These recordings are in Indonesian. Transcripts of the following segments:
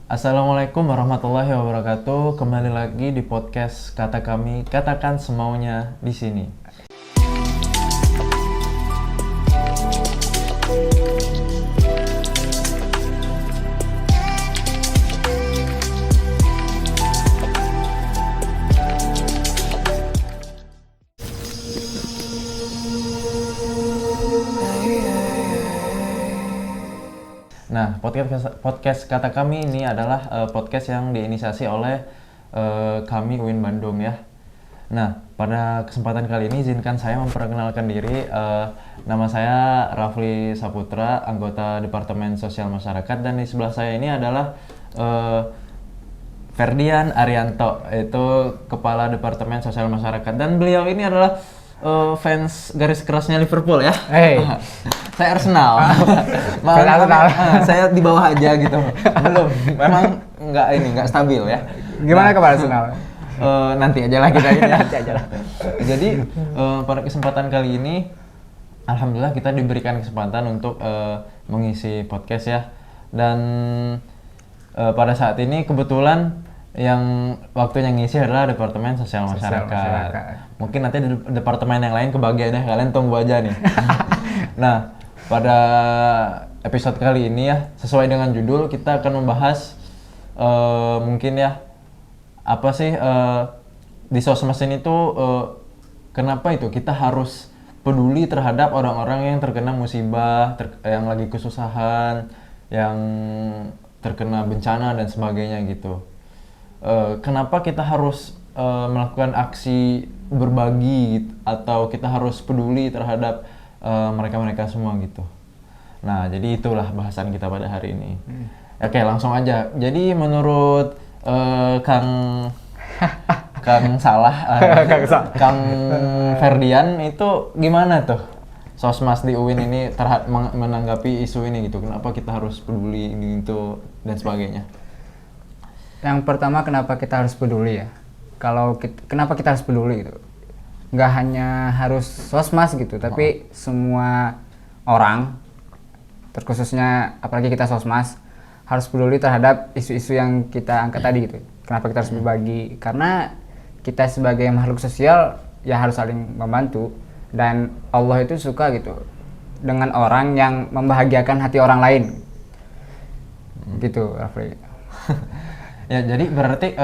Assalamualaikum warahmatullahi wabarakatuh. Kembali lagi di podcast Kata Kami, katakan semaunya di sini. Nah, podcast Kata Kami ini adalah podcast yang diinisiasi oleh kami UIN Bandung ya. Nah, pada kesempatan kali ini izinkan saya memperkenalkan diri. Nama saya Rafli Saputra, anggota Departemen Sosial Masyarakat, dan di sebelah saya ini adalah Ferdian Arianto, yaitu Kepala Departemen Sosial Masyarakat, dan beliau ini adalah fans garis kerasnya Liverpool ya. Saya Arsenal. Saya di bawah aja gitu. Belum. Memang nggak stabil ya. Gimana kabar Arsenal? Nanti aja lah kita ini. Nanti aja lah. Jadi pada kesempatan kali ini, alhamdulillah kita diberikan kesempatan untuk mengisi podcast ya. Dan pada saat ini kebetulan yang waktunya ngisi adalah Departemen Sosial Masyarakat. Mungkin nanti di departemen yang lain kebagian ya, kalian tunggu aja nih. Nah, pada episode kali ini ya, sesuai dengan judul, kita akan membahas mungkin ya, apa sih di sosmed ini tuh kenapa itu kita harus peduli terhadap orang-orang yang terkena musibah, yang lagi kesusahan, yang terkena bencana dan sebagainya gitu. Kenapa kita harus melakukan aksi berbagi gitu, atau kita harus peduli terhadap mereka-mereka semua gitu. Nah, jadi itulah bahasan kita pada hari ini. Oke, langsung aja. Jadi menurut Kang Kang Ferdian itu gimana tuh Sosmas di UIN ini menanggapi isu ini gitu? Kenapa kita harus peduli gitu dan sebagainya? Yang pertama, kenapa kita harus peduli ya? Kenapa kita harus peduli gitu? Nggak hanya harus Sosmas gitu, tapi semua orang, terkhususnya apalagi kita Sosmas, harus peduli terhadap isu-isu yang kita angkat tadi gitu. Kenapa kita harus berbagi? Karena kita sebagai makhluk sosial ya harus saling membantu, dan Allah itu suka gitu dengan orang yang membahagiakan hati orang lain. Gitu, Rafli. Ya, jadi berarti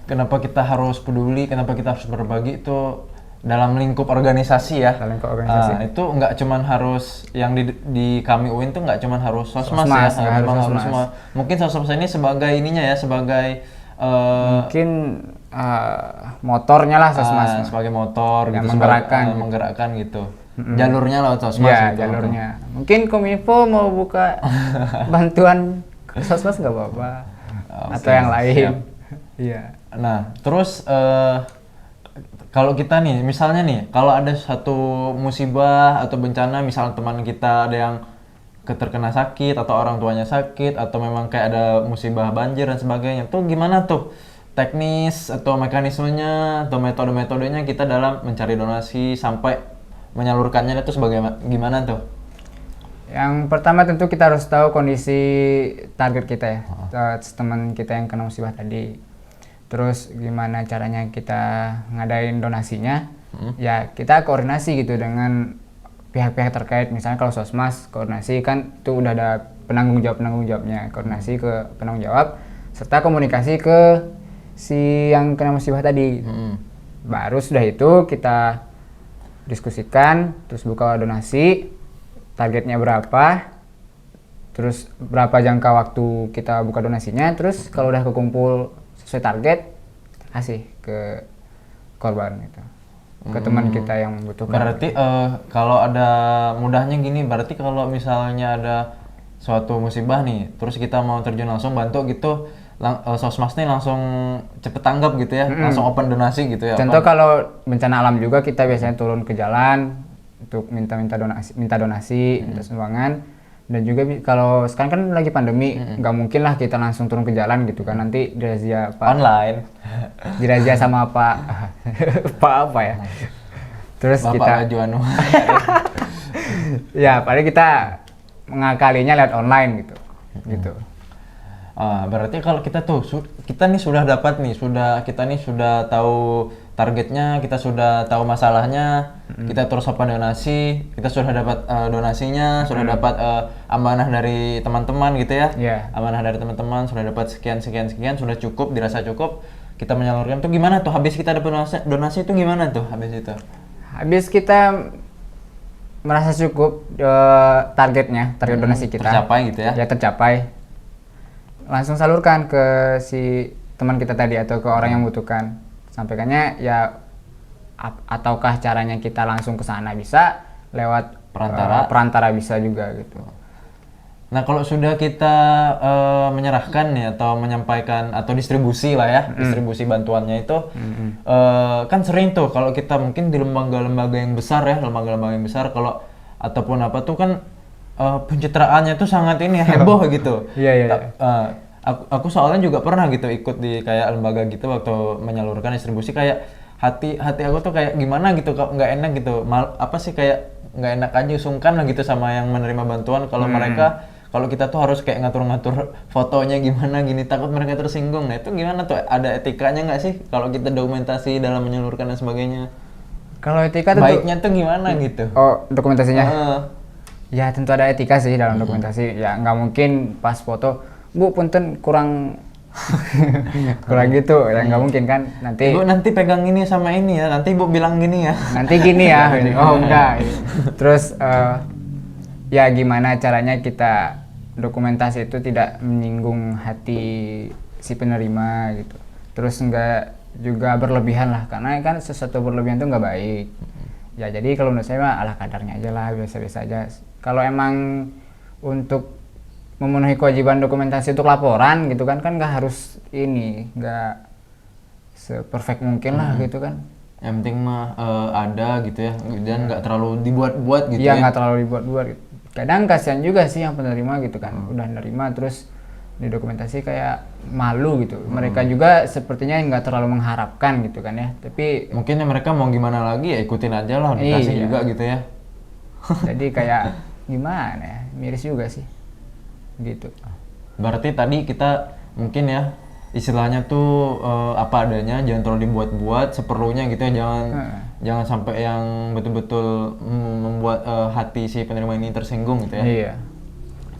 kenapa kita harus peduli, kenapa kita harus berbagi itu dalam lingkup organisasi ya. Dalam lingkup organisasi. Itu nggak cuman harus yang di kami UIN tuh nggak cuman harus Sosmas ya, memang harus semua. Mungkin Sosmas ini sebagai ininya ya, sebagai mungkin motornya lah Sosmas. Sebagai motor yang gitu, menggerakkan gitu. Jalurnya lah Sosmas ya, gitu. Jalurnya. Mungkin Kominfo mau buka bantuan Sosmas nggak apa-apa. Atau yang lain. Iya. Nah, terus kalau kita nih, misalnya nih, kalau ada satu musibah atau bencana, misalnya teman kita ada yang terkena sakit atau orang tuanya sakit, atau memang kayak ada musibah banjir dan sebagainya, tuh gimana tuh teknis atau mekanismenya atau metode-metodenya kita dalam mencari donasi sampai menyalurkannya itu gimana tuh? Yang pertama tentu kita harus tahu kondisi target kita ya, teman kita yang kena musibah tadi. Terus gimana caranya kita ngadain donasinya? Ya kita koordinasi gitu dengan pihak-pihak terkait. Misalnya kalau Sosmas koordinasi kan itu udah ada penanggung jawabnya, koordinasi ke penanggung jawab serta komunikasi ke si yang kena musibah tadi. Baru sudah itu kita diskusikan, terus buka donasi. Targetnya berapa, terus berapa jangka waktu kita buka donasinya, terus kalau udah kekumpul sesuai target, kita kasih ke korban gitu, ke teman kita yang membutuhkan. Berarti kalau ada mudahnya gini, berarti kalau misalnya ada suatu musibah nih, terus kita mau terjun langsung bantu gitu, Sosmas nih langsung cepet tanggap gitu ya, langsung open donasi gitu ya. Contoh kalau bencana alam juga kita biasanya turun ke jalan untuk minta donasi, minta sumbangan. Dan juga kalau sekarang kan lagi pandemi, nggak mungkin lah kita langsung turun ke jalan gitu kan, nanti dirazia online, dirazia sama apa ya. Terus Bapak kita Juanu. ya paling kita mengakalinya lewat online gitu. Berarti kalau kita tuh kita nih sudah dapat nih, kita nih sudah tahu targetnya, kita sudah tahu masalahnya, kita terus open donasi, kita sudah dapat donasinya, sudah dapat amanah dari teman-teman gitu ya. Amanah dari teman-teman, sudah dapat sekian, sudah cukup, dirasa cukup, kita menyalurkan tuh gimana tuh? Habis kita dapat donasi itu gimana tuh habis itu? Habis kita merasa cukup target donasi kita tercapai gitu ya? Ya tercapai. Langsung salurkan ke si teman kita tadi atau ke orang yang membutuhkan. Sampaikannya ya ataukah caranya kita langsung ke sana bisa lewat perantara bisa juga gitu. Nah, kalau sudah kita menyerahkan nih atau menyampaikan atau distribusi lah ya, distribusi bantuannya itu kan sering tuh kalau kita mungkin di lembaga-lembaga yang besar ya, kalau ataupun apa tuh kan pencitraannya tuh sangat ini heboh gitu. Iya. Aku soalnya juga pernah gitu ikut di kayak lembaga gitu waktu menyalurkan distribusi, kayak hati aku tuh kayak gimana gitu, kok nggak enak gitu, kayak nggak enak aja, sungkan lah gitu sama yang menerima bantuan kalau mereka, kalau kita tuh harus kayak ngatur-ngatur fotonya gimana gini, takut mereka tersinggung. Nah itu gimana tuh, ada etikanya nggak sih kalau kita dokumentasi dalam menyalurkan dan sebagainya? Kalau etika tuh baiknya tuh gimana gitu? Oh, dokumentasinya? Ya tentu ada etika sih dalam dokumentasi. Ya nggak mungkin pas foto, Bu punten kurang kurang gitu, ya nggak mungkin kan. Nanti Ibu nanti pegang ini sama ini ya, nanti Ibu bilang gini ya. Nanti gini ya. Oh enggak. Terus ya gimana caranya kita dokumentasi itu tidak menyinggung hati si penerima gitu. Terus enggak juga berlebihan lah, karena kan sesuatu berlebihan itu nggak baik. Ya jadi kalau menurut saya mah ala kadarnya aja lah, biasa-biasa aja. Kalau emang untuk memenuhi kewajiban dokumentasi untuk laporan gitu kan nggak harus nggak seperfect mungkin lah gitu kan. Yang penting mah ada gitu ya, dan nggak terlalu dibuat-buat gitu ya. Iya, nggak terlalu dibuat-buat gitu. Kadang kasihan juga sih yang penerima gitu kan, udah nerima terus di dokumentasi kayak malu gitu. Mereka juga sepertinya nggak terlalu mengharapkan gitu kan ya, tapi mungkin ya mereka mau gimana lagi ya, ikutin aja lah, dikasih juga gitu ya. Jadi kayak gimana ya, miris juga sih gitu. Berarti tadi kita mungkin ya istilahnya tuh apa adanya, jangan terlalu dibuat-buat, seperlunya gitu ya, jangan sampai yang betul-betul membuat hati si penerima ini tersinggung gitu ya. Iya.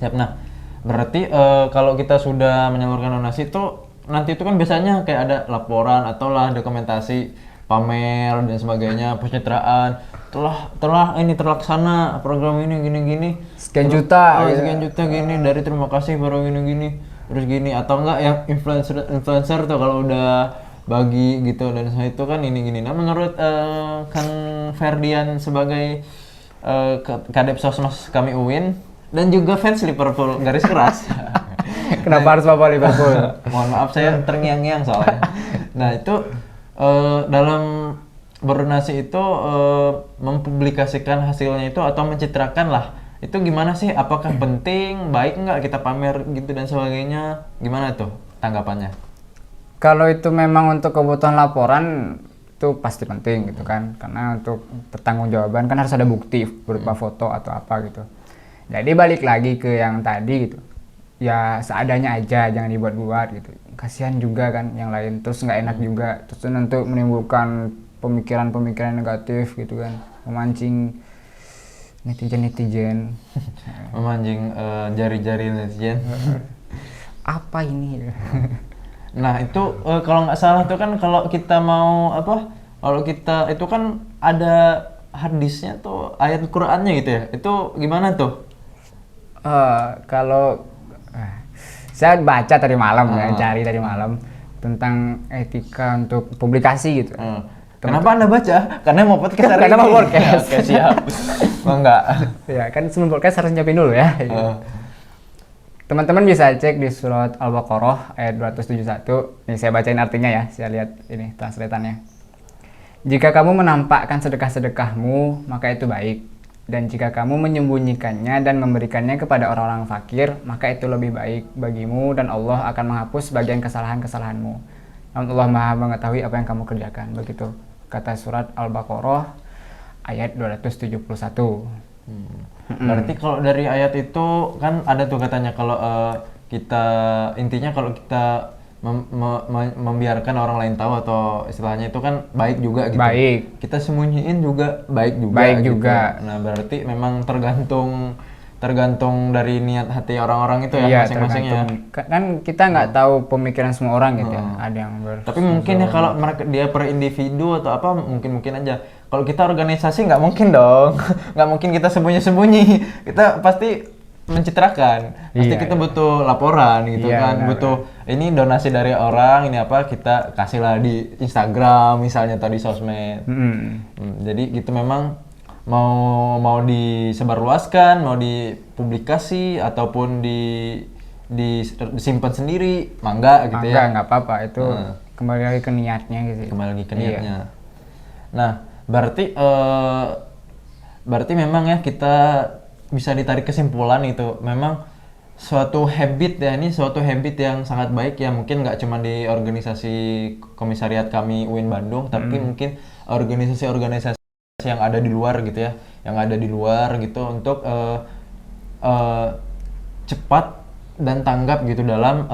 Siap. Nah, berarti kalau kita sudah menyalurkan donasi itu nanti itu kan biasanya kayak ada laporan atau lah dokumentasi, pamer dan sebagainya, pencitraan. Telah ini terlaksana program ini gini-gini. Sekian juta. Sekian juta gini, dari terima kasih baru gini-gini. Terus gini, atau enggak yang influencer tuh kalau udah bagi gitu, dan saya itu kan ini gini. Nah menurut Kang Ferdian sebagai Kadep Sosmas kami UIN dan juga fans Liverpool garis keras. Kenapa harus Bapak Liverpool? Mohon maaf saya terngiang-ngiang soalnya. Nah itu dalam berdonasi itu mempublikasikan hasilnya itu atau mencitrakan lah, itu gimana sih? Apakah penting, baik nggak kita pamer gitu dan sebagainya? Gimana tuh tanggapannya? Kalau itu memang untuk kebutuhan laporan itu pasti penting gitu kan, karena untuk pertanggungjawaban kan harus ada bukti berupa foto atau apa gitu. Jadi balik lagi ke yang tadi gitu, ya seadanya aja, jangan dibuat-buat gitu. Kasihan juga kan yang lain, terus nggak enak juga, terus untuk menimbulkan pemikiran-pemikiran negatif gitu kan, memancing netizen memancing jari-jari netizen. Apa ini? Nah itu kalau nggak salah tuh kan, kalau kita mau kalau kita itu kan ada hadisnya tuh, ayat Qur'annya gitu ya, itu gimana tuh? Kalau saya baca tadi malam cari tadi malam tentang etika untuk publikasi gitu. Kenapa Anda baca? Karena mau podcast hari ini. Karena mau podcast. Oke, siap. Enggak. Ya kan sebelum podcast harus nyiapin dulu ya. Teman-teman bisa cek di surat Al-Baqarah ayat 271. Nih saya bacain artinya ya, saya lihat ini translatannya. Jika kamu menampakkan sedekah-sedekahmu, maka itu baik. Dan jika kamu menyembunyikannya dan memberikannya kepada orang-orang fakir, maka itu lebih baik bagimu, dan Allah akan menghapus sebagian kesalahan-kesalahanmu. Namun Allah Maha mengetahui apa yang kamu kerjakan. Begitu kata surat Al-Baqarah ayat 271. Berarti kalau dari ayat itu kan ada tuh katanya kalau kita intinya kalau kita membiarkan orang lain tahu atau istilahnya itu kan baik juga gitu. Baik. Kita sembunyiin juga baik juga. Baik gitu. juga. Nah berarti memang tergantung dari niat hati orang-orang itu ya Iya, masing-masing ya. Kan kita nggak tahu pemikiran semua orang gitu ya. Ada yang Tapi mungkin ya kalau mereka dia per individu atau apa mungkin aja. Kalau kita organisasi nggak mungkin dong. Nggak mungkin kita sembunyi-sembunyi. Kita pasti mencitrakan. Pasti kita butuh laporan gitu kan. Butuh ini donasi dari orang, ini apa kita kasihlah di Instagram misalnya atau di sosmed. Jadi gitu memang mau disebarluaskan, mau dipublikasi ataupun disimpan sendiri, mangga gitu ya. Nggak apa-apa, itu kembali lagi ke niatnya gitu. Kembali lagi ke niatnya. Nah, berarti memang ya kita bisa ditarik kesimpulan itu memang suatu habit ya, ini suatu habit yang sangat baik ya, mungkin nggak cuma di organisasi komisariat kami UIN Bandung, tapi mungkin organisasi-organisasi yang ada di luar gitu ya, yang ada di luar gitu untuk cepat dan tanggap gitu dalam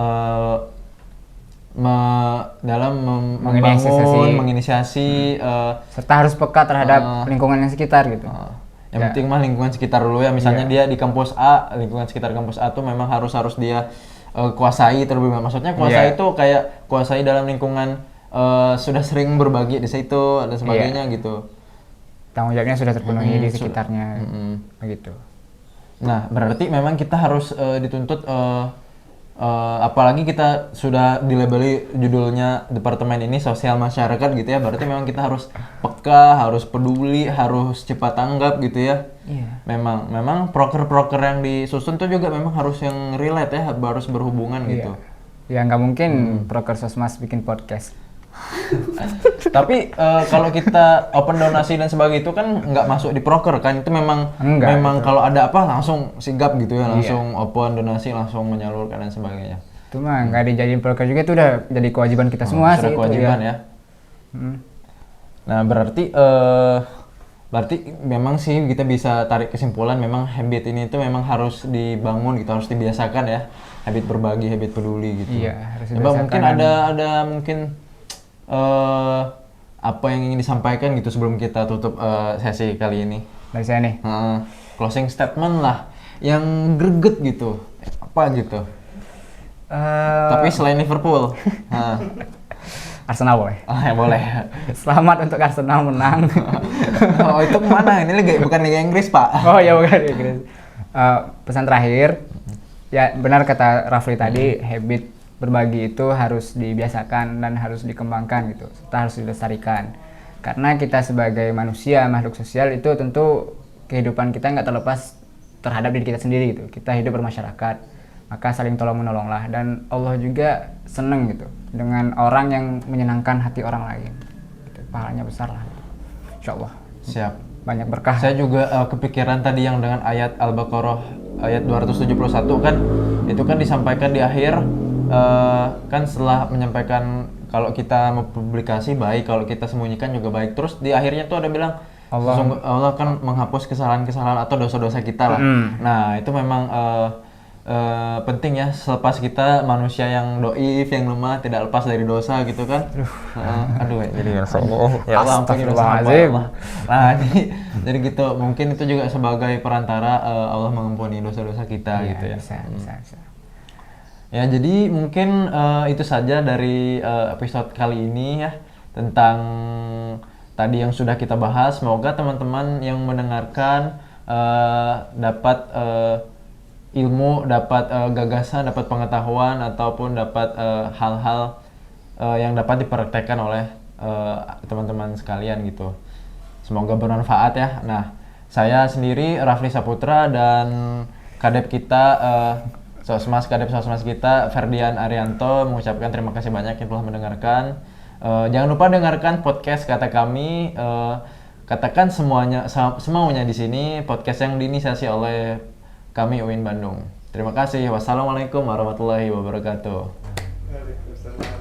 menginisiasi serta harus peka terhadap lingkungan yang sekitar gitu. Yang penting mah lingkungan sekitar dulu ya, misalnya dia di kampus A, lingkungan sekitar kampus A tuh memang harus dia kuasai terlebih dahulu. Maksudnya kuasai itu kayak kuasai dalam lingkungan sudah sering berbagi di situ dan sebagainya gitu. Tanggung jawabnya sudah terpenuhi di sekitarnya begitu. Nah, berarti memang kita harus dituntut apalagi kita sudah dilabeli judulnya departemen ini sosial masyarakat gitu ya, berarti memang kita harus peka, harus peduli, harus cepat tanggap gitu ya. Memang proker-proker yang disusun tuh juga memang harus yang relate ya, harus berhubungan gitu. Ya nggak mungkin proker sosmas bikin podcast. Tapi kalau kita open donasi dan sebagainya itu kan nggak masuk di proker kan, itu memang kalau ada apa langsung sigap gitu ya, langsung open donasi, langsung menyalurkan dan sebagainya. Itu mah nggak dijadiin proker juga, itu udah jadi kewajiban kita semua sih. Sudah kewajiban ya. Nah berarti memang sih kita bisa tarik kesimpulan memang habit ini itu memang harus dibangun gitu, harus dibiasakan ya, habit berbagi, habit peduli gitu. Iya, harus dibiasakan. Mungkin ada mungkin apa yang ingin disampaikan gitu sebelum kita tutup sesi kali ini dari saya nih? Closing statement lah yang greget gitu, apa gitu. Tapi selain Liverpool. Arsenal boleh. Ya boleh. Selamat untuk Arsenal menang. Oh itu kemana? Ini bukan Liga Inggris Pak. Oh ya bukan Liga Inggris. Pesan terakhir, ya benar kata Rafli tadi, habit berbagi itu harus dibiasakan dan harus dikembangkan gitu, serta harus dilestarikan. Karena kita sebagai manusia, makhluk sosial itu tentu kehidupan kita nggak terlepas terhadap diri kita sendiri gitu. Kita hidup bermasyarakat, maka saling tolong menolonglah. Dan Allah juga seneng gitu dengan orang yang menyenangkan hati orang lain. Gitu. Pahalanya besar lah. Insya Allah. Siap. Banyak berkah. Saya juga kepikiran tadi yang dengan ayat Al-Baqarah ayat 271 kan, itu kan disampaikan di akhir. Kan setelah menyampaikan kalau kita mempublikasi baik, kalau kita sembunyikan juga baik. Terus di akhirnya tuh ada bilang Allah kan menghapus kesalahan-kesalahan atau dosa-dosa kita lah. Nah itu memang penting ya, selepas kita manusia yang doif, yang lemah, tidak lepas dari dosa gitu kan. Aduh jadi ya Allah ampuni dosa Allah. Nah jadi gitu, mungkin itu juga sebagai perantara Allah mengampuni dosa-dosa kita gitu ya. Bisa. Ya jadi mungkin itu saja dari episode kali ini ya, tentang tadi yang sudah kita bahas. Semoga teman-teman yang mendengarkan dapat ilmu, dapat gagasan, dapat pengetahuan, ataupun dapat hal-hal yang dapat dipraktekkan oleh teman-teman sekalian gitu. Semoga bermanfaat ya. Nah, saya sendiri Rafli Saputra dan kadep kita kadep sosmas kita Ferdian Arianto mengucapkan terima kasih banyak yang telah mendengarkan. Jangan lupa dengarkan podcast Kata Kami, katakan semaunya di sini, podcast yang diinisiasi oleh kami UIN Bandung. Terima kasih. Wassalamualaikum warahmatullahi wabarakatuh. Waalaikumsalam.